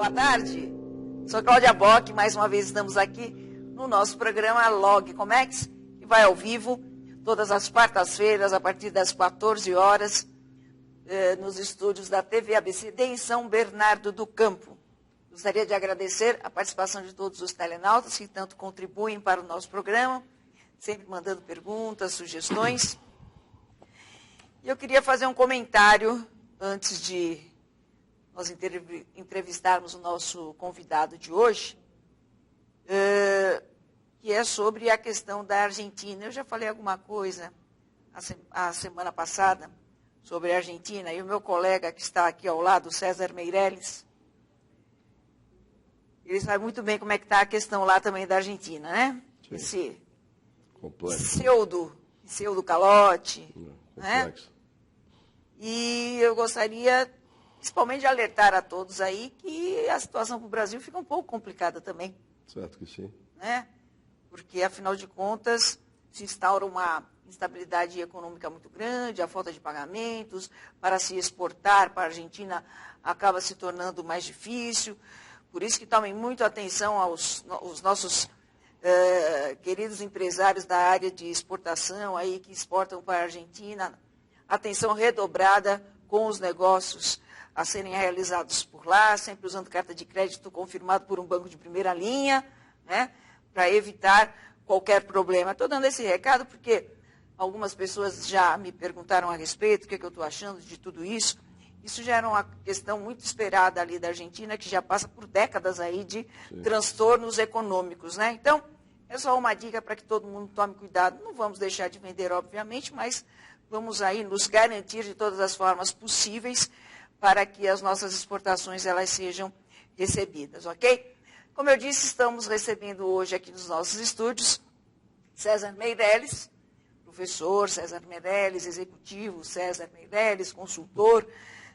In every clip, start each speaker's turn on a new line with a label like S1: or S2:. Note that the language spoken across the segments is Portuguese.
S1: Boa tarde, sou Cláudia Bock, mais uma vez estamos aqui no nosso programa Log Comex, que vai ao vivo todas as quartas-feiras, a partir das 14 horas, nos estúdios da TV ABCD em São Bernardo do Campo. Gostaria de agradecer a participação de todos os telenautas que tanto contribuem para o nosso programa, sempre mandando perguntas, sugestões. E eu queria fazer um comentário antes de nós entrevistarmos o nosso convidado de hoje, que é sobre a questão da Argentina. Eu já falei alguma coisa a semana passada sobre a Argentina, e o meu colega que está aqui ao lado, César Meirelles, ele sabe muito bem como é que está a questão lá também da Argentina, né? Esse pseudo calote, né? E eu gostaria, principalmente, de alertar a todos aí que a situação para o Brasil fica um pouco complicada também.
S2: Certo que sim.
S1: Né? Porque, afinal de contas, se instaura uma instabilidade econômica muito grande, a falta de pagamentos, para se exportar para a Argentina acaba se tornando mais difícil. Por isso que tomem muito atenção aos nossos queridos empresários da área de exportação aí que exportam para a Argentina. Atenção redobrada com os negócios a serem realizados por lá, sempre usando carta de crédito confirmado por um banco de primeira linha, né, para evitar qualquer problema. Estou dando esse recado porque algumas pessoas já me perguntaram a respeito, o que eu estou achando de tudo isso. Isso já era uma questão muito esperada ali da Argentina, que já passa por décadas aí de transtornos econômicos, né? Então, é só uma dica para que todo mundo tome cuidado. Não vamos deixar de vender, obviamente, mas vamos aí nos garantir de todas as formas possíveis para que as nossas exportações elas sejam recebidas, ok? Como eu disse, estamos recebendo hoje aqui nos nossos estúdios César Meirelles, professor César Meirelles, executivo César Meirelles, consultor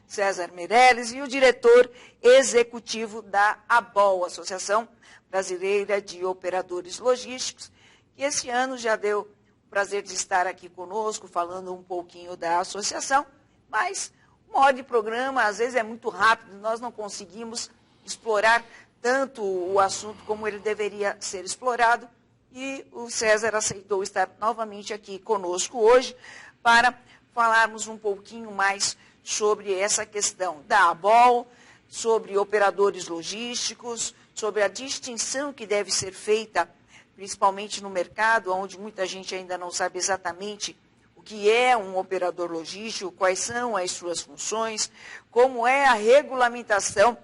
S1: César Meirelles e o diretor executivo da ABOL, Associação Brasileira de Operadores Logísticos, que esse ano já deu prazer de estar aqui conosco, falando um pouquinho da associação, mas uma hora de programa, às vezes, é muito rápido, nós não conseguimos explorar tanto o assunto como ele deveria ser explorado, e o César aceitou estar novamente aqui conosco hoje para falarmos um pouquinho mais sobre essa questão da ABOL, sobre operadores logísticos, sobre a distinção que deve ser feita principalmente no mercado, onde muita gente ainda não sabe exatamente o que é um operador logístico, quais são as suas funções, como é a regulamentação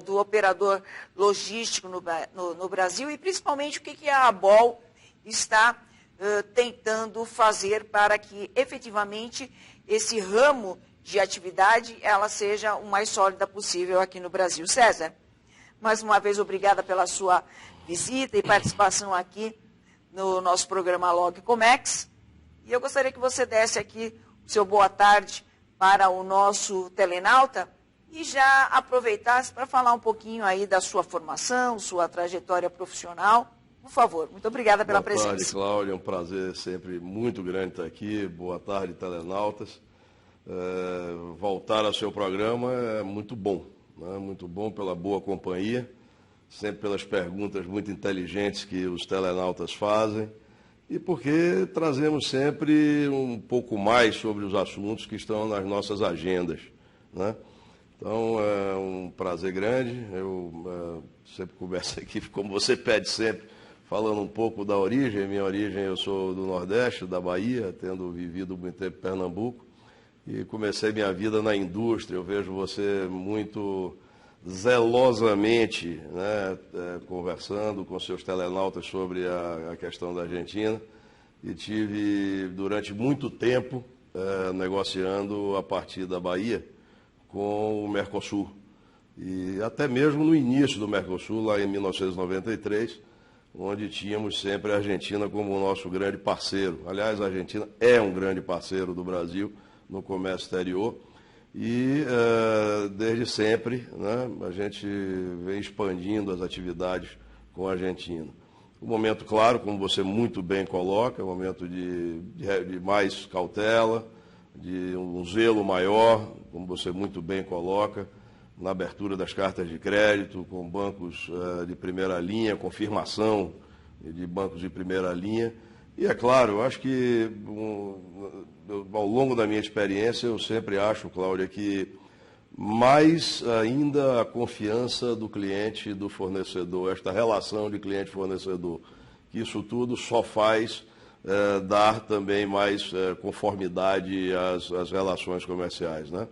S1: do operador logístico no Brasil e, principalmente, o que a ABOL está tentando fazer para que, efetivamente, esse ramo de atividade ela seja o mais sólida possível aqui no Brasil. César, mais uma vez, obrigada pela sua visita e participação aqui no nosso programa Log Comex. E eu gostaria que você desse aqui o seu boa tarde para o nosso telenauta e já aproveitasse para falar um pouquinho aí da sua formação, sua trajetória profissional. Por favor, muito obrigada pela presença.
S2: Boa tarde, Cláudia. É um prazer sempre muito grande estar aqui. Boa tarde, telenautas. Voltar ao seu programa é muito bom, né? Muito bom pela boa companhia, sempre pelas perguntas muito inteligentes que os telenautas fazem e porque trazemos sempre um pouco mais sobre os assuntos que estão nas nossas agendas, né? Então, é um prazer grande. Eu sempre converso aqui, como você pede sempre, falando um pouco da origem. Minha origem, eu sou do Nordeste, da Bahia, tendo vivido muito tempo em Pernambuco, e comecei minha vida na indústria. Eu vejo você muito zelosamente, né, conversando com seus telenautas sobre a questão da Argentina, e tive durante muito tempo negociando a partir da Bahia com o Mercosul. E até mesmo no início do Mercosul, lá em 1993, onde tínhamos sempre a Argentina como o nosso grande parceiro. Aliás, a Argentina é um grande parceiro do Brasil no comércio exterior. E desde sempre, né, a gente vem expandindo as atividades com a Argentina. Um momento, claro, como você muito bem coloca, um momento de mais cautela, de um zelo maior, como você muito bem coloca, na abertura das cartas de crédito, com bancos de primeira linha, confirmação de bancos de primeira linha. E é claro, eu acho que ao longo da minha experiência, eu sempre acho, Cláudia, que mais ainda a confiança do cliente e do fornecedor, esta relação de cliente-fornecedor, que isso tudo só faz dar também mais conformidade às relações comerciais, né?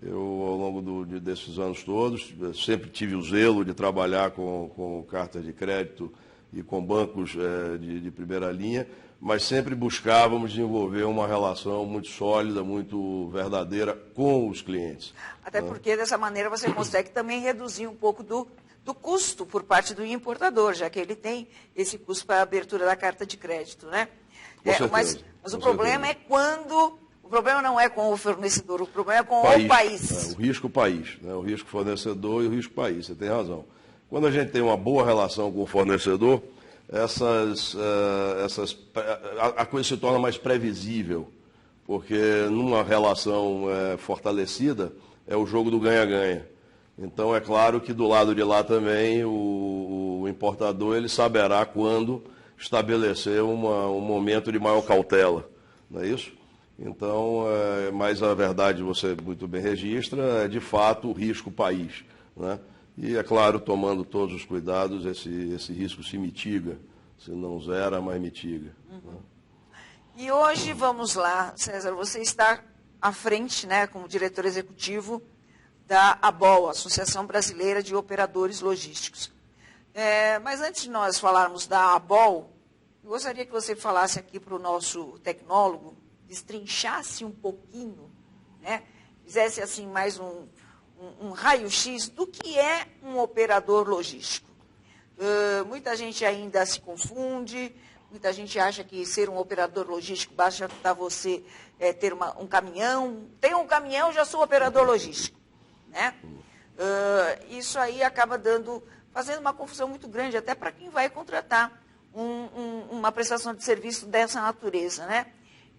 S2: Eu, ao longo desses anos todos, sempre tive o zelo de trabalhar com cartas de crédito e com bancos de primeira linha, mas sempre buscávamos desenvolver uma relação muito sólida, muito verdadeira com os clientes.
S1: Até porque, dessa maneira, você consegue também reduzir um pouco do custo por parte do importador, já que ele tem esse custo para a abertura da carta de crédito, né? Mas o problema é quando... O problema não é com o fornecedor, o problema é com o país.
S2: O risco país, né? O risco fornecedor e o risco país, você tem razão. Quando a gente tem uma boa relação com o fornecedor, a coisa se torna mais previsível, porque numa relação fortalecida é o jogo do ganha-ganha. Então é claro que do lado de lá também o importador ele saberá quando estabelecer um momento de maior cautela, não é isso? Então, mas a verdade, você muito bem registra, é de fato o risco país, né? E, é claro, tomando todos os cuidados, esse risco se mitiga, se não zera, mas mitiga.
S1: Uhum. Né? E hoje, vamos lá, César, você está à frente, né, como diretor executivo da ABOL, Associação Brasileira de Operadores Logísticos. Mas antes de nós falarmos da ABOL, eu gostaria que você falasse aqui para o nosso tecnólogo, destrinchasse um pouquinho, né? Fizesse assim mais um raio-x do que é um operador logístico. Muita gente ainda se confunde, muita gente acha que ser um operador logístico basta você ter um caminhão. Tem um caminhão, já sou operador logístico, né? Isso aí acaba fazendo uma confusão muito grande, até para quem vai contratar uma prestação de serviço dessa natureza, né?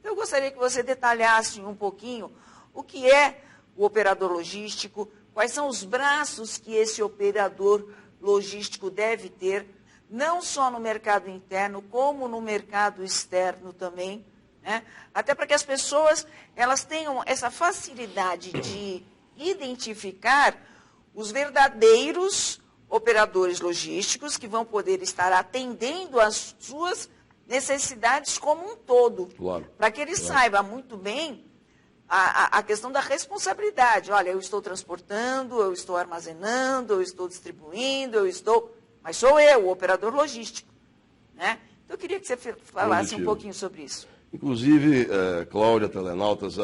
S1: Eu gostaria que você detalhasse um pouquinho o que é o operador logístico, quais são os braços que esse operador logístico deve ter, não só no mercado interno, como no mercado externo também, né? Até para que as pessoas elas tenham essa facilidade de identificar os verdadeiros operadores logísticos que vão poder estar atendendo às suas necessidades como um todo,
S2: claro,
S1: para que ele saiba muito bem a questão da responsabilidade. Olha, eu estou transportando, eu estou armazenando, eu estou distribuindo, mas sou eu, o operador logístico, né? Então, eu queria que você falasse um pouquinho sobre isso.
S2: Inclusive, Cláudia, telenautas,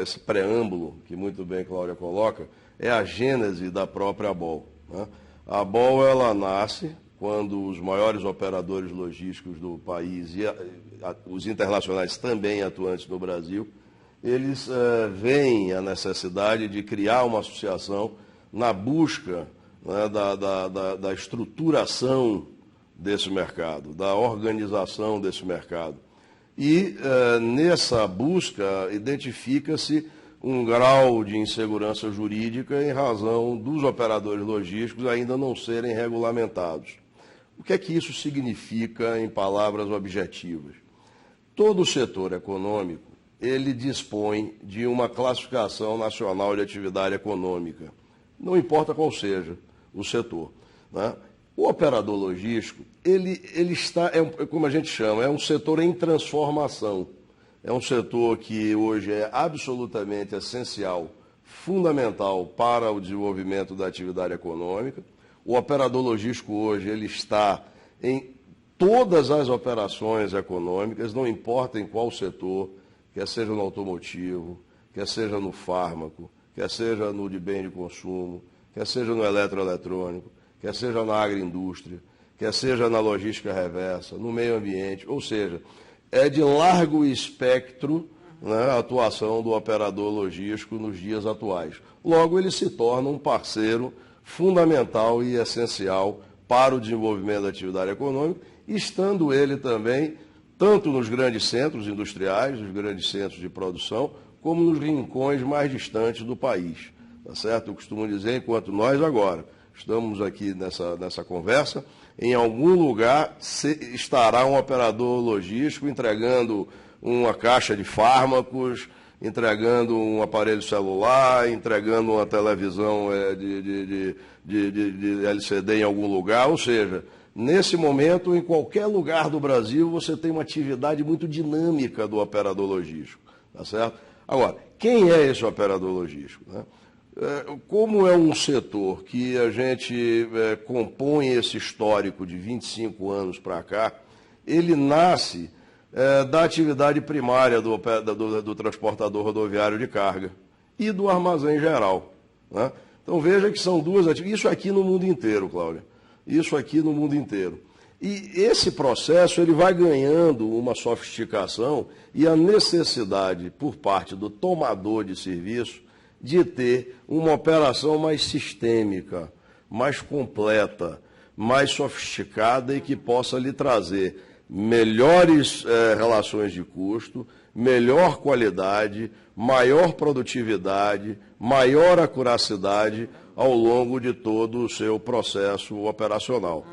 S2: esse preâmbulo, que muito bem Cláudia coloca, é a gênese da própria ABOL, né? A ABOL, ela nasce quando os maiores operadores logísticos do país e os internacionais também atuantes no Brasil, eles veem a necessidade de criar uma associação na busca, né, da estruturação desse mercado, da organização desse mercado. E nessa busca identifica-se um grau de insegurança jurídica em razão dos operadores logísticos ainda não serem regulamentados. O que é que isso significa em palavras objetivas? Todo o setor econômico, ele dispõe de uma classificação nacional de atividade econômica, não importa qual seja o setor, né? O operador logístico, ele está, como a gente chama, é um setor em transformação. É um setor que hoje é absolutamente essencial, fundamental para o desenvolvimento da atividade econômica. O operador logístico hoje ele está em todas as operações econômicas, não importa em qual setor, quer seja no automotivo, quer seja no fármaco, quer seja no de bem de consumo, quer seja no eletroeletrônico, quer seja na agroindústria, quer seja na logística reversa, no meio ambiente, ou seja, é de largo espectro, né, a atuação do operador logístico nos dias atuais. Logo, ele se torna um parceiro fundamental e essencial para o desenvolvimento da atividade econômica, estando ele também tanto nos grandes centros industriais, nos grandes centros de produção, como nos rincões mais distantes do país. tá certo? Eu costumo dizer, enquanto nós agora estamos aqui nessa conversa, em algum lugar estará um operador logístico entregando uma caixa de fármacos, entregando um aparelho celular, entregando uma televisão de LCD em algum lugar, ou seja, nesse momento, em qualquer lugar do Brasil, você tem uma atividade muito dinâmica do operador logístico, tá certo? Agora, quem é esse operador logístico, né? Como é um setor que a gente compõe esse histórico de 25 anos para cá, ele nasce da atividade primária do transportador rodoviário de carga e do armazém geral, né? Então veja que são duas atividades, isso aqui no mundo inteiro, Cláudia, isso aqui no mundo inteiro. E esse processo ele vai ganhando uma sofisticação e a necessidade por parte do tomador de serviço de ter uma operação mais sistêmica, mais completa, mais sofisticada e que possa lhe trazer melhores relações de custo, melhor qualidade, maior produtividade, maior acuracidade ao longo de todo o seu processo operacional.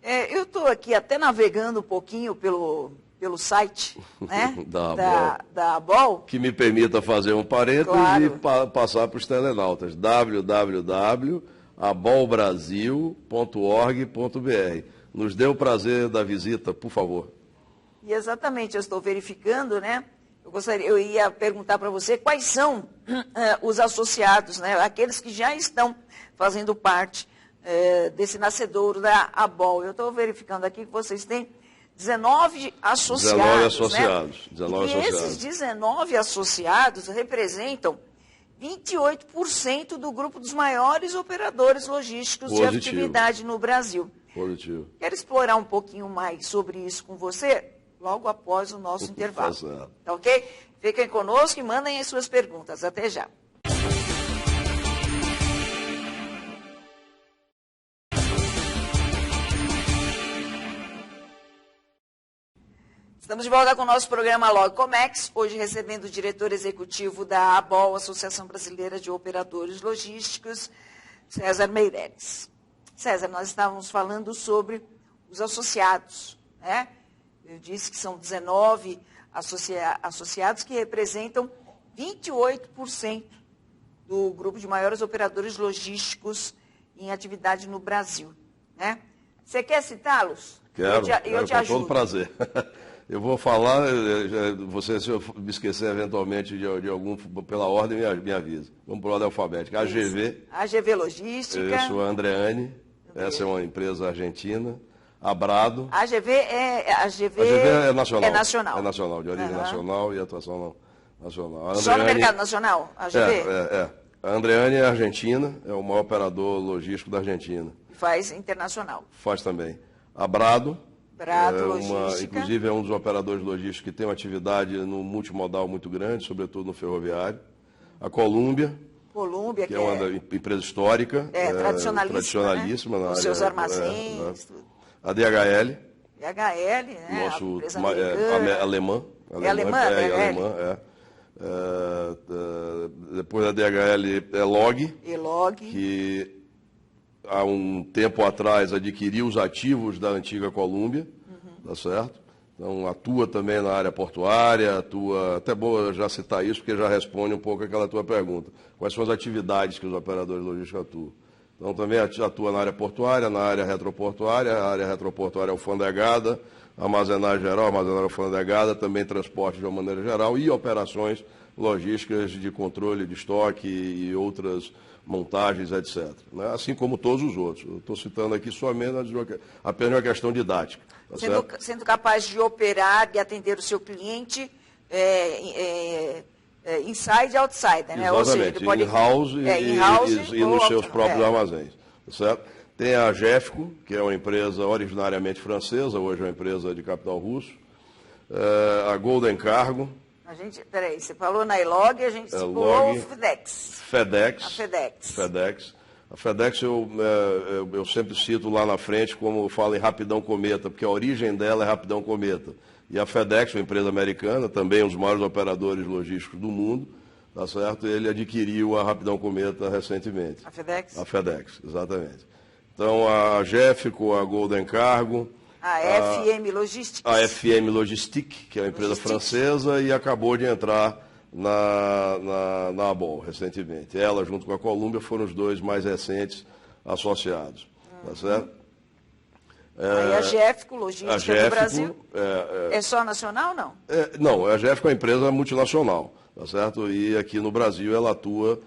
S1: Eu estou aqui até navegando um pouquinho pelo site, né, da ABOL.
S2: Que me permita fazer um parênteses, claro, e passar para os telenautas, www.abolbrasil.org.br. Nos dê o prazer da visita, por favor.
S1: E exatamente, eu estou verificando, né? Eu ia perguntar para você quais são os associados, né, aqueles que já estão fazendo parte desse nascedouro da ABOL. Eu estou verificando aqui que vocês têm 19 associados.
S2: 19 associados. Né? 19
S1: e
S2: associados.
S1: Esses 19 associados representam 28% do grupo dos maiores operadores logísticos de atividade no Brasil.
S2: Positivo.
S1: Quero explorar um pouquinho mais sobre isso com você logo após o nosso intervalo. Tá ok? Fiquem conosco e mandem as suas perguntas. Até já. Estamos de volta com o nosso programa Logcomex, hoje recebendo o diretor executivo da ABOL, Associação Brasileira de Operadores Logísticos, César Meireles. César, nós estávamos falando sobre os associados, né? Eu disse que são 19 associados que representam 28% do grupo de maiores operadores logísticos em atividade no Brasil, né? Você quer citá-los?
S2: Quero, com todo prazer. Eu vou falar, você, se eu me esquecer eventualmente de algum, pela ordem, me avisa. Vamos por ordem alfabética.
S1: AGV Logística.
S2: Isso, a Andreani, essa é uma empresa argentina. Abrado.
S1: AGV
S2: é nacional.
S1: É nacional.
S2: É nacional, de origem nacional e atuação nacional. Andreani,
S1: só no mercado nacional, AGV?
S2: A Andreani é argentina, é o maior operador logístico da Argentina.
S1: Faz internacional.
S2: Faz também. Abrado.
S1: Logística.
S2: Inclusive é um dos operadores logísticos que tem uma atividade no multimodal muito grande, sobretudo no ferroviário. A Colômbia, que é uma empresa histórica. Tradicionalíssima.
S1: Né?
S2: Na
S1: área, seus armazéns.
S2: A DHL.
S1: DHL, né?
S2: Nosso,
S1: alemã.
S2: Depois da DHL é Log.
S1: E-Log.
S2: Que há um tempo atrás adquiriu os ativos da antiga Colômbia, tá certo? Então atua também na área portuária, até bom já citar isso, porque já responde um pouco aquela tua pergunta. Quais são as atividades que os operadores logísticos atuam? Então também atua na área portuária, na área retroportuária, a área retroportuária alfandegada, armazenagem geral, armazenagem alfandegada, também transporte de uma maneira geral e operações logísticas de controle de estoque e outras montagens, etc. Né? Assim como todos os outros. Eu estou citando aqui apenas uma questão didática. Tá
S1: sendo capaz de operar e atender o seu cliente inside e outside, né?
S2: Exatamente, in-house e nos seus próprios armazéns. Tá certo? Tem a Gefco, que é uma empresa originariamente francesa, hoje é uma empresa de capital russo. A Golden Cargo.
S1: Peraí, você falou na E-Log e a gente pulou o FedEx.
S2: A FedEx eu sempre cito lá na frente como falo em Rapidão Cometa, porque a origem dela é Rapidão Cometa. E a FedEx, uma empresa americana, também um dos maiores operadores logísticos do mundo, tá certo? Ele adquiriu a Rapidão Cometa recentemente.
S1: A FedEx?
S2: A FedEx, exatamente. Então, a Jeffco, a Golden Cargo...
S1: A FM Logistics.
S2: A FM Logistique, que é uma empresa francesa, e acabou de entrar na ABOL recentemente. Ela, junto com a Columbia, foram os dois mais recentes associados. Tá certo?
S1: Aí a Jeffco Logística do Brasil é só nacional ou não?
S2: Não, a Jeffco é uma empresa multinacional, tá certo? E aqui no Brasil ela atua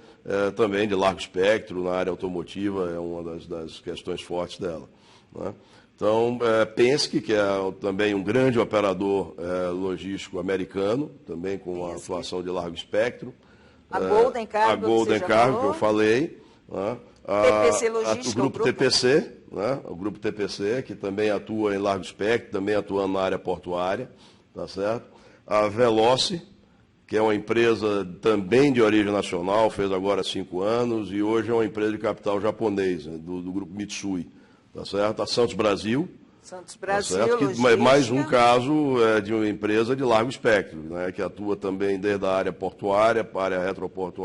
S2: também de largo espectro na área automotiva, é uma das questões fortes dela. Né? Então, Penske, que é também um grande operador logístico americano, também com uma atuação de largo espectro.
S1: A Golden Cargo,
S2: a Golden Cargo, que eu falei. Né?
S1: TPC Logística,
S2: o grupo TPC, né? O grupo TPC, que também atua em largo espectro, também atuando na área portuária, tá certo? A Veloce, que é uma empresa também de origem nacional, fez agora 5 anos, e hoje é uma empresa de capital japonês, né? do grupo Mitsui. Tá certo? A Santos Brasil.
S1: Santos Brasil,
S2: tá certo? Que, mais um caso de uma empresa de largo espectro, né? Que atua também desde a área portuária, para a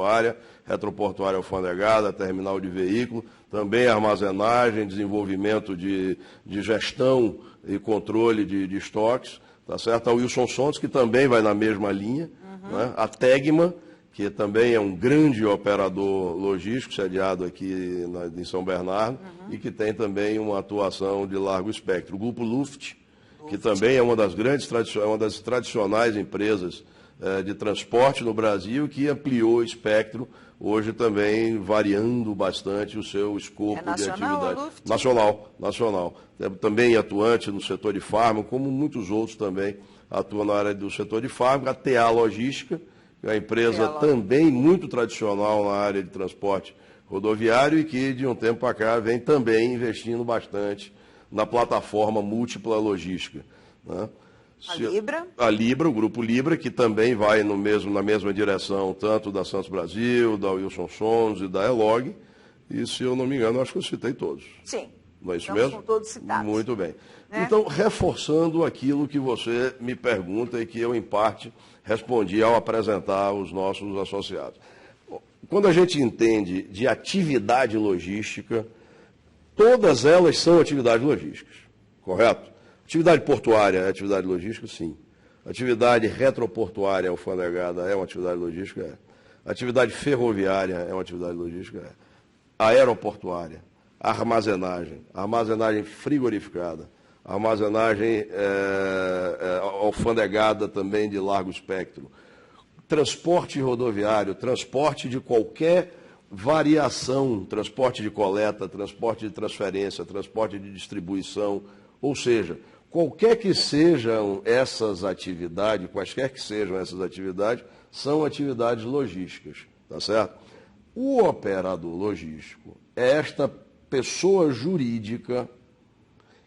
S2: área retroportuária alfandegada, terminal de veículo, também armazenagem, desenvolvimento de gestão e controle de estoques. Tá certo? A Wilson Sons, que também vai na mesma linha. Né? A Tegma, que também é um grande operador logístico, sediado aqui em São Bernardo, e que tem também uma atuação de largo espectro. O Grupo Luft, que também é uma das tradicionais empresas de transporte no Brasil, que ampliou o espectro, hoje também variando bastante o seu escopo de atividade. Nacional. Também atuante no setor de fármaco, como muitos outros também atuam na área do setor de fármaco. A TA Logística, é uma empresa também muito tradicional na área de transporte rodoviário e que, de um tempo para cá, vem também investindo bastante na plataforma múltipla logística. Né? A Libra, o Grupo Libra, que também vai na mesma direção, tanto da Santos Brasil, da Wilson Sons e da Elog. E, se eu não me engano, acho que eu citei todos.
S1: Sim.
S2: Não é isso mesmo?
S1: Com todos citados.
S2: Muito bem. Então, reforçando aquilo que você me pergunta e que eu, em parte, respondi ao apresentar os nossos associados. Quando a gente entende de atividade logística, todas elas são atividades logísticas, correto? Atividade portuária é atividade logística, sim. Atividade retroportuária alfandegada é uma atividade logística, é. Atividade ferroviária é uma atividade logística, é. Aeroportuária, armazenagem frigorificada, armazenagem alfandegada também de largo espectro, transporte rodoviário, transporte de qualquer variação, transporte de coleta, transporte de transferência, transporte de distribuição, ou seja, quaisquer que sejam essas atividades, são atividades logísticas, tá certo? O operador logístico é esta pessoa jurídica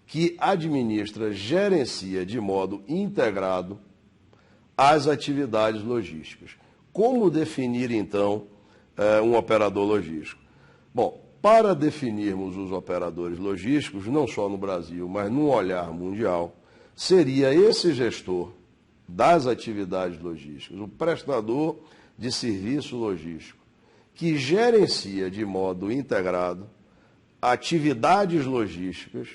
S2: que administra, gerencia de modo integrado as atividades logísticas. Como definir, então, um operador logístico? Bom, para definirmos os operadores logísticos, não só no Brasil, mas num olhar mundial, seria esse gestor das atividades logísticas, o prestador de serviço logístico, que gerencia de modo integrado atividades logísticas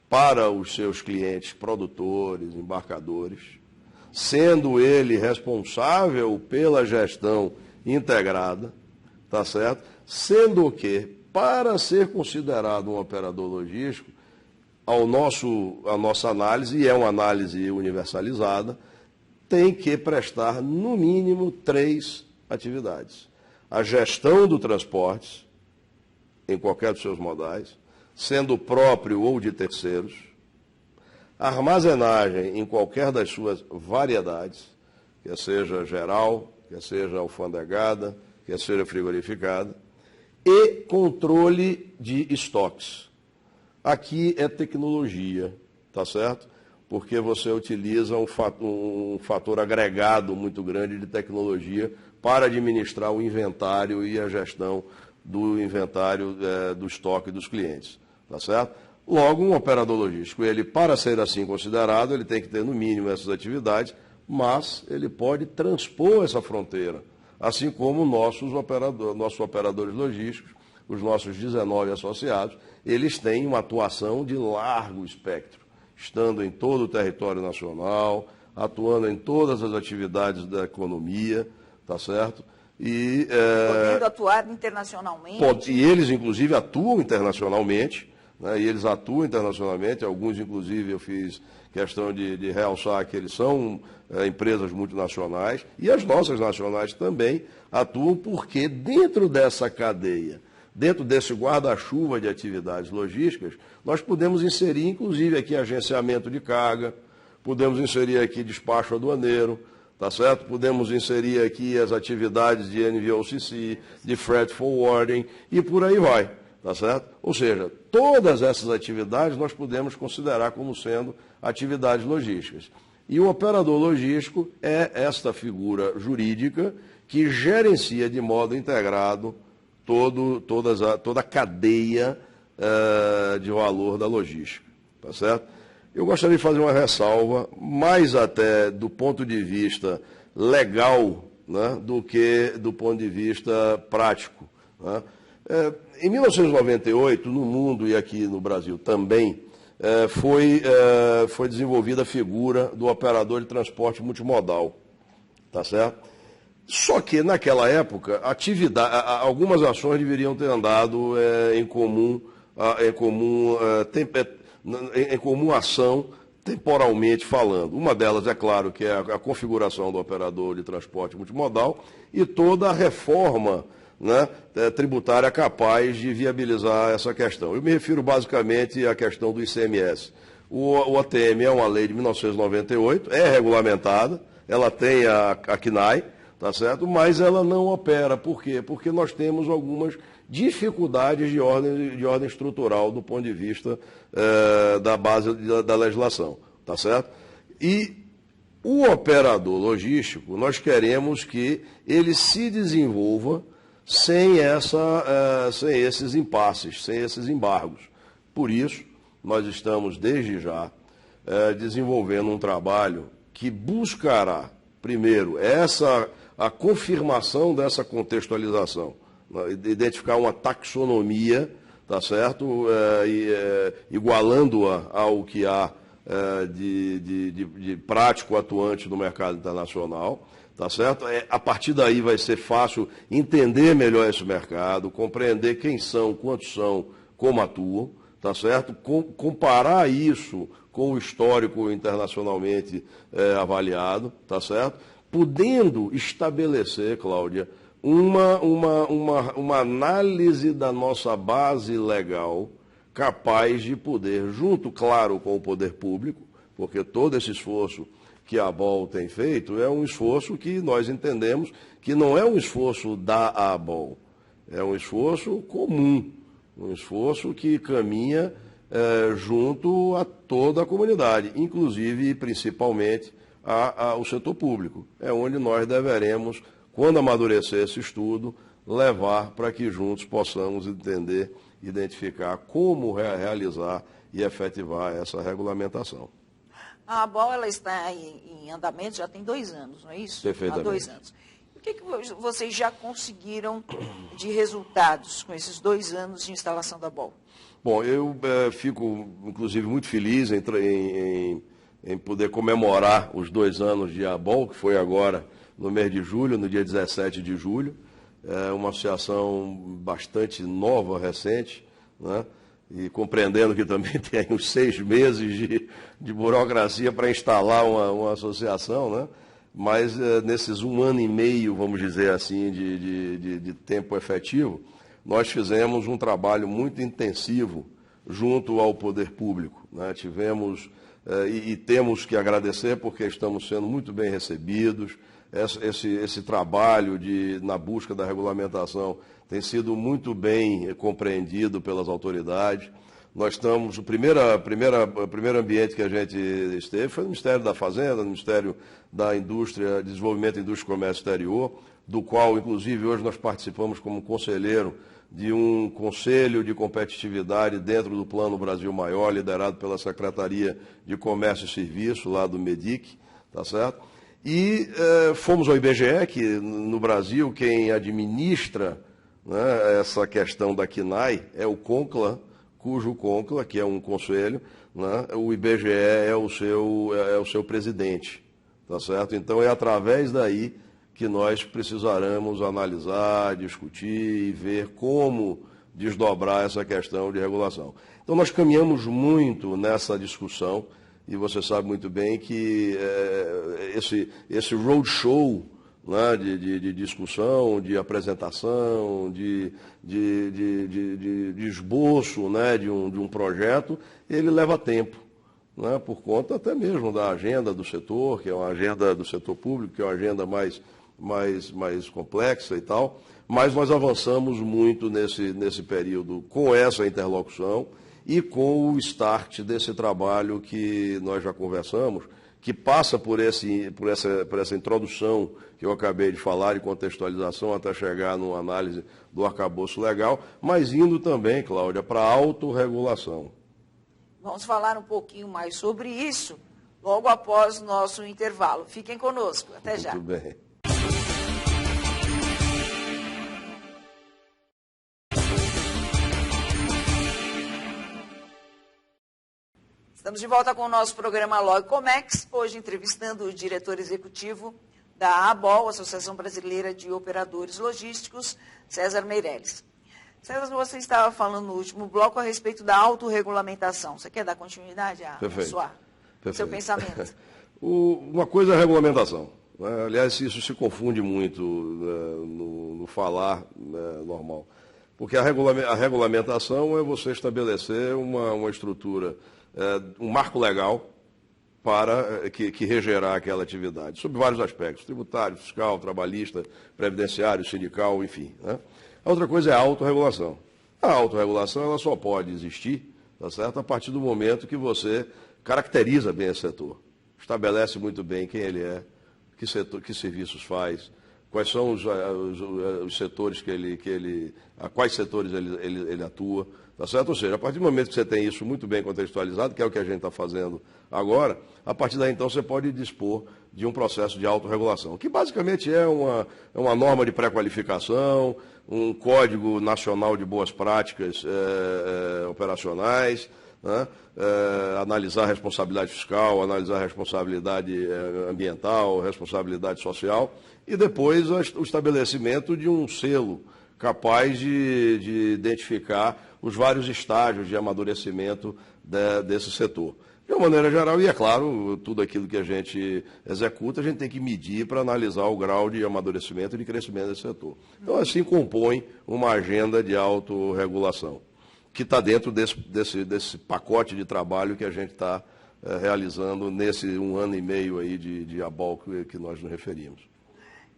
S2: para os seus clientes produtores, embarcadores, sendo ele responsável pela gestão integrada, tá certo? Sendo que, para ser considerado um operador logístico, a nossa análise, e é uma análise universalizada, tem que prestar, no mínimo, 3 atividades. A gestão do transporte, em qualquer dos seus modais, sendo próprio ou de terceiros, armazenagem em qualquer das suas variedades, quer seja geral, quer seja alfandegada, quer seja frigorificada, e controle de estoques. Aqui é tecnologia, tá certo? Porque você utiliza um fator agregado muito grande de tecnologia para administrar o inventário e a gestão do inventário do estoque dos clientes, tá certo? Logo, um operador logístico, ele, para ser assim considerado, ele tem que ter no mínimo essas atividades, mas ele pode transpor essa fronteira assim como nossos operadores logísticos, os nossos 19 associados, eles têm uma atuação de largo espectro, estando em todo o território nacional, atuando em todas as atividades da economia, tá certo?
S1: E podendo atuar internacionalmente.
S2: E eles, inclusive, atuam internacionalmente, né? E eles atuam internacionalmente, alguns, inclusive, eu fiz questão de realçar que eles são empresas multinacionais, e as nossas nacionais também atuam, porque dentro dessa cadeia, dentro desse guarda-chuva de atividades logísticas, nós podemos inserir, inclusive, aqui agenciamento de carga, podemos inserir aqui despacho aduaneiro, tá certo? Podemos inserir aqui as atividades de NVOCC, de freight forwarding e por aí vai, tá certo? Ou seja, todas essas atividades nós podemos considerar como sendo atividades logísticas. E o operador logístico é esta figura jurídica que gerencia de modo integrado toda a cadeia de valor da logística, tá certo? Eu gostaria de fazer uma ressalva, mais até do ponto de vista legal, né, do que do ponto de vista prático, né? Em 1998, no mundo e aqui no Brasil também, foi desenvolvida a figura do operador de transporte multimodal, tá certo? Só que, naquela época, algumas ações deveriam ter andado em comum ação, temporalmente falando. Uma delas, é claro, que é a configuração do operador de transporte multimodal e toda a reforma, né, tributária capaz de viabilizar essa questão. Eu me refiro basicamente à questão do ICMS. O ATM é uma lei de 1998, é regulamentada, ela tem a CNAE, tá certo? Mas ela não opera. Por quê? Porque nós temos algumas dificuldades de ordem estrutural do ponto de vista da base da legislação, tá certo? E o operador logístico, nós queremos que ele se desenvolva sem esses impasses, sem esses embargos. Por isso, nós estamos, desde já, desenvolvendo um trabalho que buscará, primeiro, a confirmação dessa contextualização, identificar uma taxonomia, tá certo? Igualando-a ao que há de prático atuante no mercado internacional, tá certo? A partir daí vai ser fácil entender melhor esse mercado, compreender quem são, quantos são, como atuam, tá certo? Comparar isso com o histórico internacionalmente avaliado, tá certo? Podendo estabelecer, Cláudia, uma análise da nossa base legal capaz de poder, junto, claro, com o poder público, porque todo esse esforço que a ABOL tem feito é um esforço que nós entendemos que não é um esforço da ABOL, é um esforço comum, um esforço que caminha junto a toda a comunidade, inclusive e principalmente ao setor público. É onde nós deveremos, quando amadurecer esse estudo, levar para que juntos possamos entender, identificar como realizar e efetivar essa regulamentação.
S1: A ABOL ela está em andamento já tem 2 anos, não é isso?
S2: Perfeitamente.
S1: Há 2 anos. O que vocês já conseguiram de resultados com esses 2 anos de instalação da ABOL?
S2: Bom, eu fico, inclusive, muito feliz em poder comemorar os 2 anos de ABOL, que foi agora no mês de julho, no dia 17 de julho. É uma associação bastante nova, recente, né? E compreendendo que também tem uns 6 meses de burocracia para instalar uma associação, né? Mas nesses 1 ano e meio, vamos dizer assim, de tempo efetivo, nós fizemos um trabalho muito intensivo junto ao poder público, né? Tivemos e temos que agradecer porque estamos sendo muito bem recebidos. Esse trabalho na busca da regulamentação tem sido muito bem compreendido pelas autoridades. Nós estamos, o primeiro ambiente que a gente esteve foi no Ministério da Fazenda, no Ministério da Indústria, Desenvolvimento, Indústria e Comércio Exterior, do qual, inclusive, hoje nós participamos como conselheiro de um conselho de competitividade dentro do Plano Brasil Maior, liderado pela Secretaria de Comércio e Serviço, lá do MEDIC, tá certo? E fomos ao IBGE, que no Brasil quem administra, né, essa questão da CNAE é o CONCLA, cujo CONCLA, que é um conselho, né, o IBGE é o seu presidente, tá certo? Então é através daí que nós precisaremos analisar, discutir e ver como desdobrar essa questão de regulação. Então nós caminhamos muito nessa discussão e você sabe muito bem que esse roadshow, né, de discussão, de apresentação, de esboço, né, de um projeto, ele leva tempo, né, por conta até mesmo da agenda do setor, que é uma agenda do setor público, que é uma agenda mais complexa e tal, mas nós avançamos muito nesse período com essa interlocução e com o start desse trabalho que nós já conversamos, que passa por essa introdução que eu acabei de falar, de contextualização, até chegar numa análise do arcabouço legal, mas indo também, Cláudia, para a autorregulação.
S1: Vamos falar um pouquinho mais sobre isso logo após o nosso intervalo. Fiquem conosco. Até já.
S2: Muito bem.
S1: Estamos de volta com o nosso programa Logcomex, hoje entrevistando o diretor executivo da ABOL, Associação Brasileira de Operadores Logísticos, César Meirelles. César, você estava falando no último bloco a respeito da autorregulamentação. Você quer dar continuidade a seu pensamento?
S2: Uma coisa é a regulamentação, né? Aliás, isso se confunde muito, né, no falar, né, normal. Porque a regulamentação é você estabelecer uma estrutura, um marco legal para que regerá aquela atividade, sob vários aspectos, tributário, fiscal, trabalhista, previdenciário, sindical, enfim, né? A outra coisa é a autorregulação. A autorregulação ela só pode existir, tá certo, a partir do momento que você caracteriza bem esse setor, estabelece muito bem quem ele é, que serviços faz, quais são os setores a quais setores ele atua, tá certo? Ou seja, a partir do momento que você tem isso muito bem contextualizado, que é o que a gente está fazendo agora, a partir daí então você pode dispor de um processo de autorregulação, que basicamente é uma norma de pré-qualificação, um código nacional de boas práticas operacionais, né? Analisar a responsabilidade fiscal, analisar a responsabilidade ambiental, responsabilidade social, e depois o estabelecimento de um selo capaz de identificar os vários estágios de amadurecimento desse setor. De uma maneira geral, e é claro, tudo aquilo que a gente executa, a gente tem que medir para analisar o grau de amadurecimento e de crescimento desse setor. Então, assim compõe uma agenda de autorregulação, que está dentro desse pacote de trabalho que a gente está realizando nesse 1 ano e meio aí de ABOL que nós nos referimos.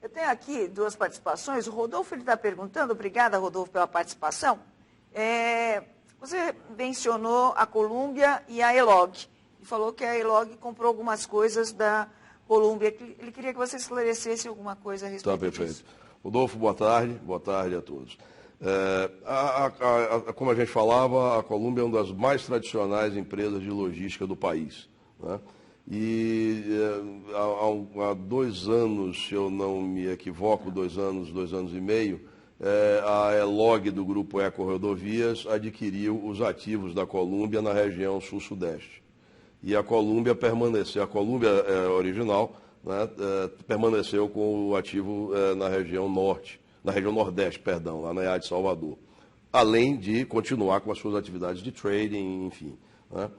S1: Eu tenho aqui 2 participações. O Rodolfo está perguntando, obrigada, Rodolfo, pela participação. Você mencionou a Colômbia e a ELOG, e falou que a ELOG comprou algumas coisas da Colômbia. Ele queria que você esclarecesse alguma coisa a respeito disso.
S2: Tá, perfeito. Rodolfo, boa tarde a todos. Como a gente falava, a Colômbia é uma das mais tradicionais empresas de logística do país, né? E há 2 anos, se eu não me equivoco, 2 anos e meio, a ELOG do grupo Eco Rodovias adquiriu os ativos da Colômbia na região sul-sudeste. E a Colômbia original, né, permaneceu com o ativo na região nordeste, lá na área de Salvador, além de continuar com as suas atividades de trading, enfim, né?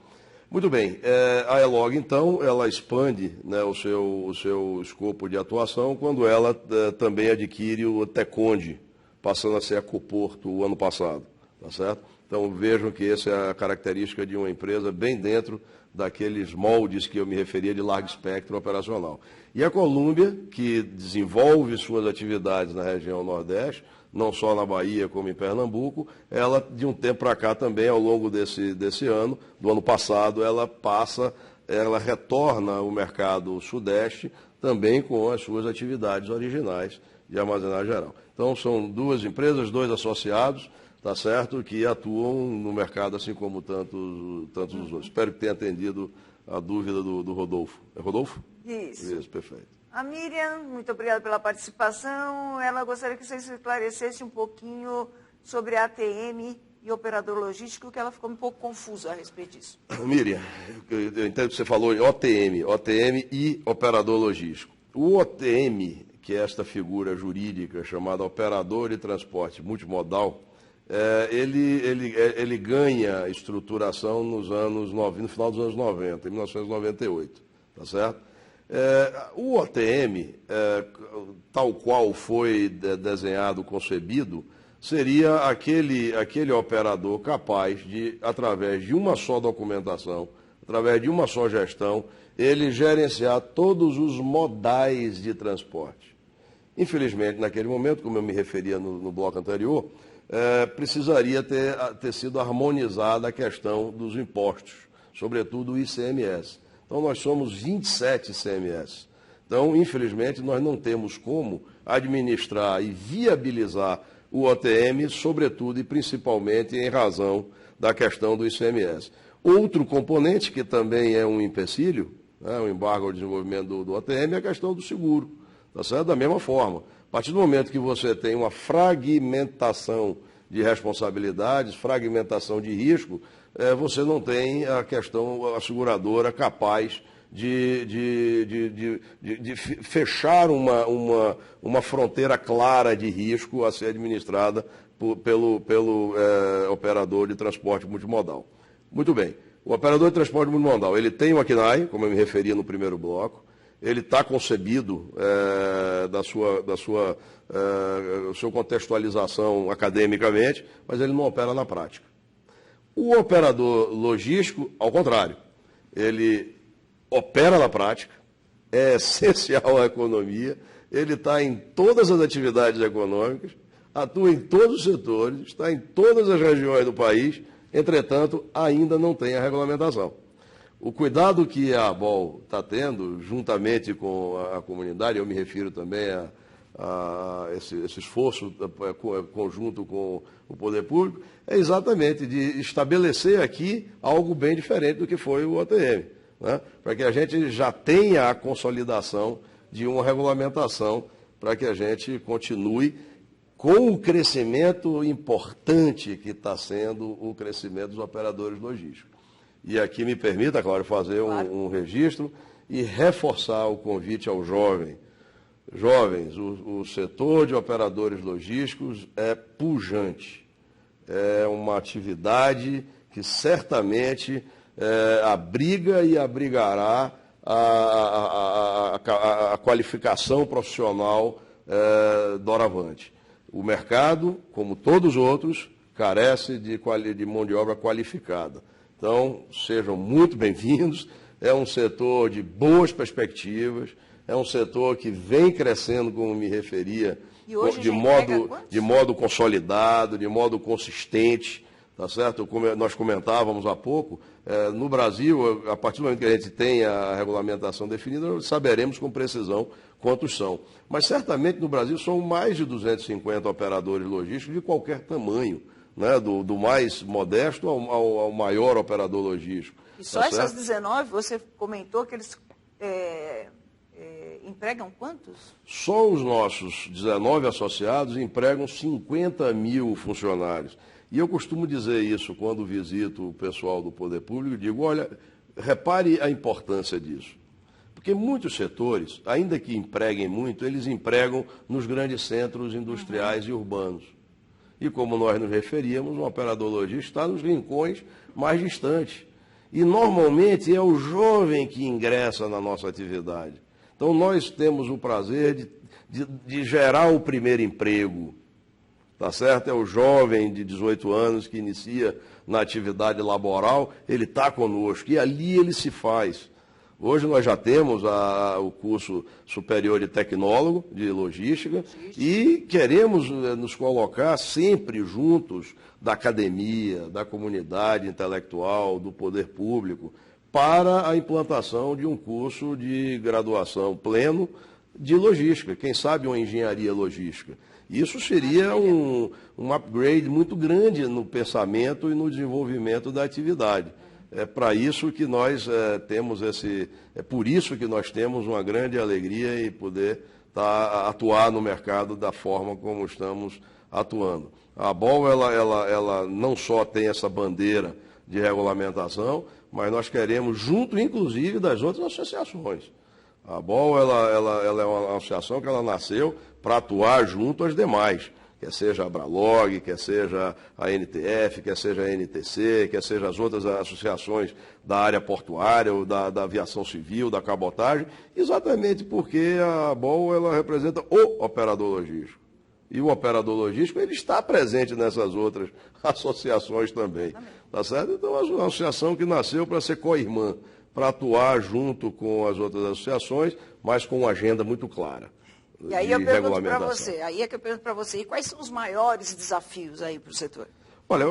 S2: Muito bem, a ELOG, então, ela expande, né, o seu escopo de atuação quando ela também adquire o Teconde, passando a ser a Coporto o ano passado, tá certo? Então, vejam que essa é a característica de uma empresa bem dentro daqueles moldes que eu me referia de largo espectro operacional. E a Colômbia, que desenvolve suas atividades na região Nordeste, não só na Bahia como em Pernambuco, ela, de um tempo para cá também, ao longo desse ano, do ano passado, ela retorna ao mercado Sudeste, também com as suas atividades originais de armazenagem geral. Então, são 2 empresas, 2 associados, tá certo, que atuam no mercado assim como tantos os outros. Espero que tenha atendido a dúvida do Rodolfo. É Rodolfo?
S1: Isso.
S2: Isso, perfeito.
S1: A Miriam, muito obrigada pela participação. Ela gostaria que você esclarecesse um pouquinho sobre a ATM e operador logístico, que ela ficou um pouco confusa a respeito disso.
S2: Miriam, eu entendo que você falou em OTM e operador logístico. O OTM, que é esta figura jurídica chamada operador de transporte multimodal, ele ganha estruturação no final dos anos 90, em 1998, tá certo? O OTM, tal qual foi desenhado, concebido, seria aquele operador capaz de, através de uma só documentação, através de uma só gestão, ele gerenciar todos os modais de transporte. Infelizmente, naquele momento, como eu me referia no bloco anterior, precisaria ter sido harmonizada a questão dos impostos, sobretudo o ICMS. Então, nós somos 27 ICMS. Então, infelizmente, nós não temos como administrar e viabilizar o OTM, sobretudo e principalmente em razão da questão do ICMS. Outro componente que também é um empecilho, né, o embargo ao desenvolvimento do OTM, é a questão do seguro. Tá certo? Da mesma forma, a partir do momento que você tem uma fragmentação de responsabilidades, fragmentação de risco, você não tem a questão asseguradora capaz de fechar uma fronteira clara de risco a ser administrada pelo operador de transporte multimodal. Muito bem. O operador de transporte multimodal, ele tem o ACNAI, como eu me referia no primeiro bloco, ele está concebido sua contextualização academicamente, mas ele não opera na prática. O operador logístico, ao contrário, ele opera na prática, é essencial à economia, ele está em todas as atividades econômicas, atua em todos os setores, está em todas as regiões do país, entretanto, ainda não tem a regulamentação. O cuidado que a ABOL está tendo, juntamente com a comunidade, eu me refiro também a esse esforço conjunto com o poder público, é exatamente de estabelecer aqui algo bem diferente do que foi o OTM, né? Para que a gente já tenha a consolidação de uma regulamentação, para que a gente continue com o crescimento importante que está sendo o crescimento dos operadores logísticos. E aqui me permita, claro, fazer um registro e reforçar o convite ao jovem. Jovens, o setor de operadores logísticos é pujante. É uma atividade que certamente abriga e abrigará a qualificação profissional doravante. O mercado, como todos os outros, carece de mão de obra qualificada. Então, sejam muito bem-vindos. É um setor de boas perspectivas, é um setor que vem crescendo, como me referia, de modo consolidado, de modo consistente, tá certo? Como nós comentávamos há pouco, no Brasil, a partir do momento que a gente tem a regulamentação definida, nós saberemos com precisão quantos são. Mas certamente no Brasil são mais de 250 operadores logísticos de qualquer tamanho, né? Do mais modesto ao maior operador logístico.
S1: E só
S2: tá
S1: essas
S2: certo?
S1: 19, você comentou que eles empregam quantos?
S2: Só os nossos 19 associados empregam 50 mil funcionários. E eu costumo dizer isso quando visito o pessoal do poder público, digo, olha, repare a importância disso. Porque muitos setores, ainda que empreguem muito, eles empregam nos grandes centros industriais e urbanos. E como nós nos referíamos, um operador logístico está nos rincões mais distantes. E normalmente é o jovem que ingressa na nossa atividade. Então nós temos o prazer de gerar o primeiro emprego. Tá certo? É o jovem de 18 anos que inicia na atividade laboral, ele está conosco e ali ele se faz. Hoje nós já temos o curso superior de tecnólogo de logística e queremos nos colocar sempre juntos da academia, da comunidade intelectual, do poder público, para a implantação de um curso de graduação pleno de logística, quem sabe uma engenharia logística. Isso seria um upgrade muito grande no pensamento e no desenvolvimento da atividade. É para isso que nós temos é por isso que nós temos uma grande alegria em poder atuar no mercado da forma como estamos atuando. A ABOL, ela não só tem essa bandeira de regulamentação, mas nós queremos, junto inclusive das outras associações. A ABOL, ela é uma associação que ela nasceu para atuar junto às demais, quer seja a Abralog, quer seja a NTF, quer seja a NTC, quer seja as outras associações da área portuária, ou da aviação civil, da cabotagem, exatamente porque a ABOL ela representa o operador logístico. E o operador logístico ele está presente nessas outras associações também. Tá certo? Então, é uma associação que nasceu para ser co-irmã, para atuar junto com as outras associações, mas com uma agenda muito clara.
S1: E aí eu pergunto para você, e quais são os maiores desafios aí para o setor?
S2: Olha,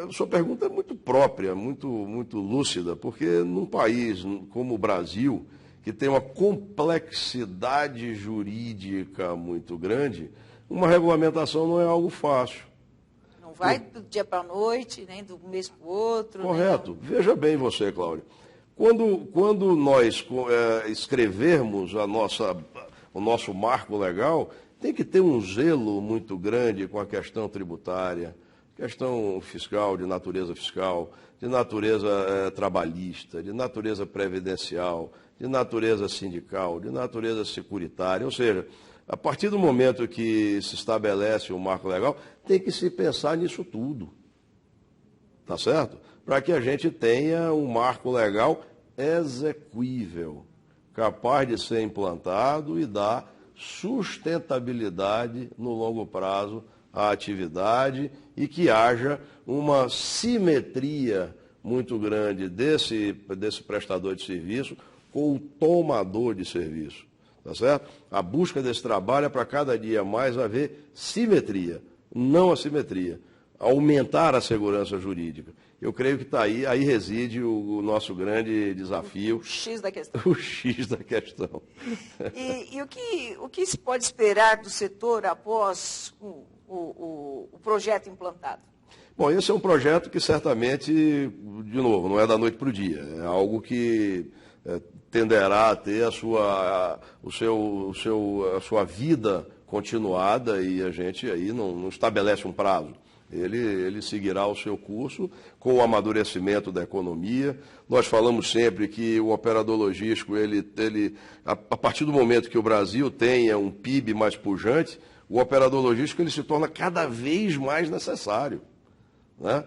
S2: a sua pergunta é muito própria, muito lúcida, porque num país como o Brasil, que tem uma complexidade jurídica muito grande, uma regulamentação não é algo fácil.
S1: Não vai do dia para a noite, nem do mês para o outro.
S2: Correto. Veja bem você, Cláudio. Quando nós escrevermos o nosso marco legal, tem que ter um zelo muito grande com a questão tributária, questão fiscal, de natureza trabalhista, de natureza previdencial, de natureza sindical, de natureza securitária. Ou seja, a partir do momento que se estabelece o marco legal, tem que se pensar nisso tudo. Tá certo? Para que a gente tenha um marco legal execuível, capaz de ser implantado e dar sustentabilidade no longo prazo à atividade e que haja uma simetria muito grande desse prestador de serviço com o tomador de serviço. Tá certo? A busca desse trabalho é para cada dia mais haver simetria, não assimetria. Aumentar a segurança jurídica. Eu creio que está aí reside o nosso grande desafio.
S1: O X da questão.
S2: O X da questão.
S1: E o que se pode esperar do setor após o projeto implantado?
S2: Bom, esse é um projeto que certamente, de novo, não é da noite para o dia. É algo que tenderá a ter a sua vida continuada e a gente aí não estabelece um prazo. Ele seguirá o seu curso com o amadurecimento da economia. Nós falamos sempre que o operador logístico, a partir do momento que o Brasil tenha um PIB mais pujante, o operador logístico ele se torna cada vez mais necessário. Né?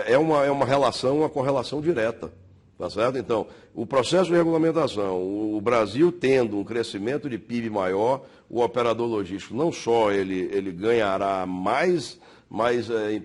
S2: É uma relação, uma correlação direta. Tá certo? Então, o processo de regulamentação, o Brasil tendo um crescimento de PIB maior, o operador logístico não só ele ganhará mais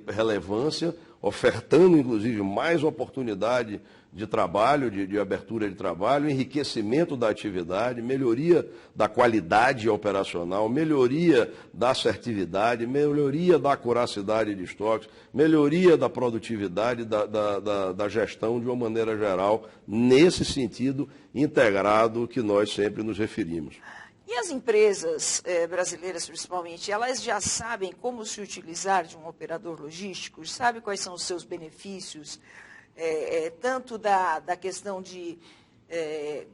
S2: relevância, ofertando inclusive mais oportunidade de trabalho, de abertura de trabalho, enriquecimento da atividade, melhoria da qualidade operacional, melhoria da assertividade, melhoria da acuracidade de estoques, melhoria da produtividade, da gestão de uma maneira geral, nesse sentido integrado que nós sempre nos referimos.
S1: E as empresas brasileiras, principalmente, elas já sabem como se utilizar de um operador logístico? Sabem quais são os seus benefícios, tanto da questão de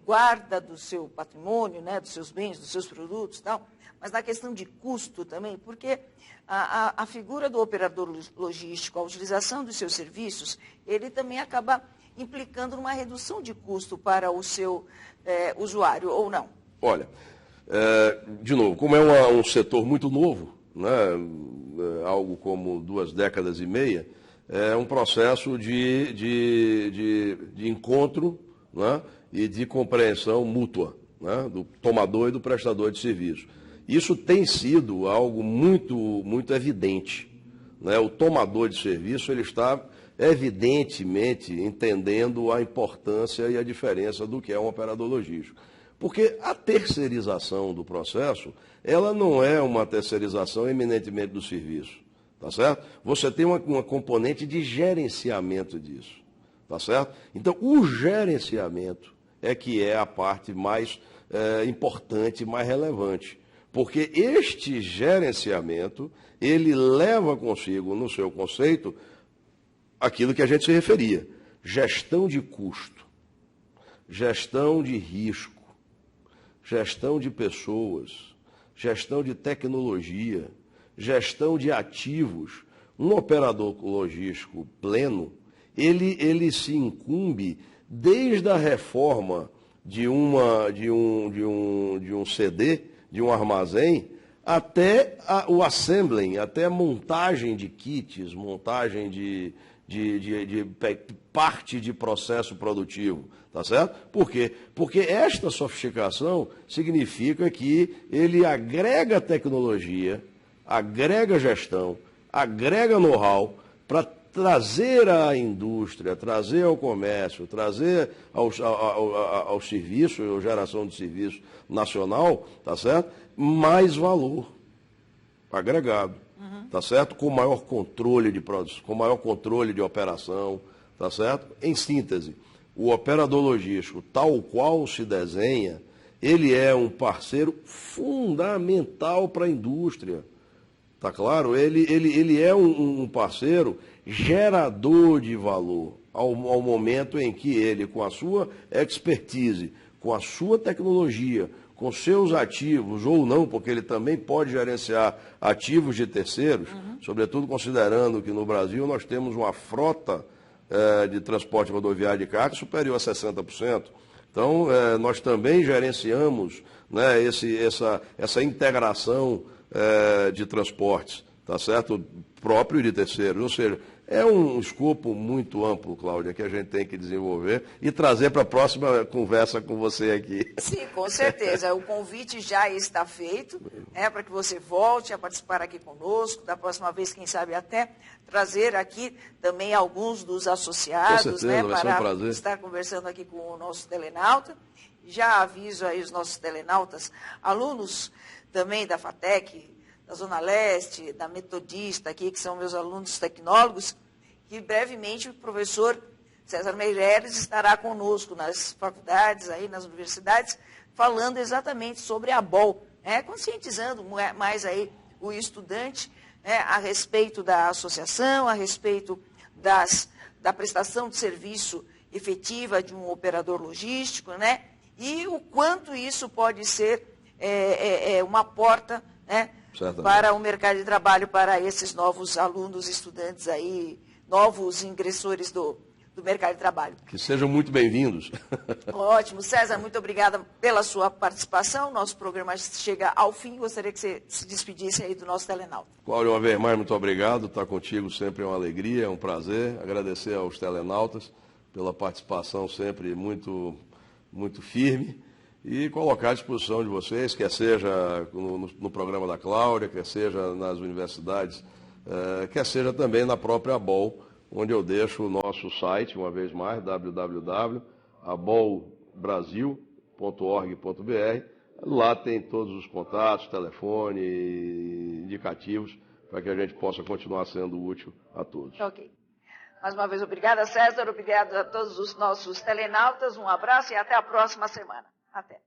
S1: guarda do seu patrimônio, né, dos seus bens, dos seus produtos e tal, mas na questão de custo também, porque a figura do operador logístico, a utilização dos seus serviços, ele também acaba implicando numa redução de custo para o seu usuário, ou não?
S2: Olha... de novo, como é um setor muito novo, né, algo como 2 décadas e meia, é um processo de encontro, né, e de compreensão mútua, né, do tomador e do prestador de serviço. Isso tem sido algo muito evidente. Né, o tomador de serviço ele está evidentemente entendendo a importância e a diferença do que é um operador logístico. Porque a terceirização do processo, ela não é uma terceirização eminentemente do serviço, tá certo? Você tem uma componente de gerenciamento disso, tá certo? Então, o gerenciamento é que é a parte mais importante, mais relevante. Porque este gerenciamento, ele leva consigo, no seu conceito, aquilo que a gente se referia. gestão de custo, gestão de risco, gestão de pessoas, gestão de tecnologia, gestão de ativos. Um operador logístico pleno, ele se incumbe desde a reforma de um CD, de um armazém, até o assembling, até a montagem de kits, montagem de parte de processo produtivo, tá certo? Por quê? Porque esta sofisticação significa que ele agrega tecnologia, agrega gestão, agrega know-how para trazer à indústria, trazer ao comércio, trazer ao serviço, à geração de serviço nacional, tá certo? Mais valor agregado, tá certo? Com maior controle de produção, com maior controle de operação, tá certo? Em síntese, o operador logístico, tal qual se desenha, ele é um parceiro fundamental para a indústria. Tá claro? Ele é um parceiro gerador de valor ao momento em que ele, com a sua expertise, com a sua tecnologia, com seus ativos ou não, porque ele também pode gerenciar ativos de terceiros, sobretudo considerando que no Brasil nós temos uma frota de transporte rodoviário de carga superior a 60%. Então, nós também gerenciamos, né, essa integração de transportes, tá certo? Próprio e de terceiros. Ou seja, é um escopo muito amplo, Cláudia, que a gente tem que desenvolver e trazer para a próxima conversa com você aqui.
S1: Sim, com certeza. O convite já está feito, para que você volte a participar aqui conosco. Da próxima vez, quem sabe até trazer aqui também alguns dos associados,
S2: com certeza, vai ser um prazer.
S1: Estar conversando aqui com o nosso telenauta. Já aviso aí os nossos telenautas, alunos também da FATEC, da Zona Leste, da Metodista aqui, que são meus alunos tecnólogos, que brevemente o professor César Meireles estará conosco nas faculdades, aí nas universidades, falando exatamente sobre a BOL, conscientizando mais aí o estudante a respeito da associação, a respeito da prestação de serviço efetiva de um operador logístico, e o quanto isso pode ser uma porta, para o mercado de trabalho, para esses novos alunos, estudantes aí, novos ingressores do mercado de trabalho.
S2: Que sejam muito bem-vindos.
S1: Ótimo. César, muito obrigada pela sua participação. Nosso programa chega ao fim. Gostaria que você se despedisse aí do nosso telenauta.
S2: Cláudio, uma vez mais, muito obrigado. Estar contigo sempre é uma alegria, é um prazer. Agradecer aos telenautas pela participação sempre muito, muito firme. E colocar à disposição de vocês, quer seja no programa da Cláudia, quer seja nas universidades, quer seja também na própria BOL, onde eu deixo o nosso site, uma vez mais, www.abolbrasil.org.br. Lá tem todos os contatos, telefone, indicativos, para que a gente possa continuar sendo útil a todos.
S1: Ok. Mais uma vez, obrigada, César. Obrigada a todos os nossos telenautas. Um abraço e até a próxima semana. Até.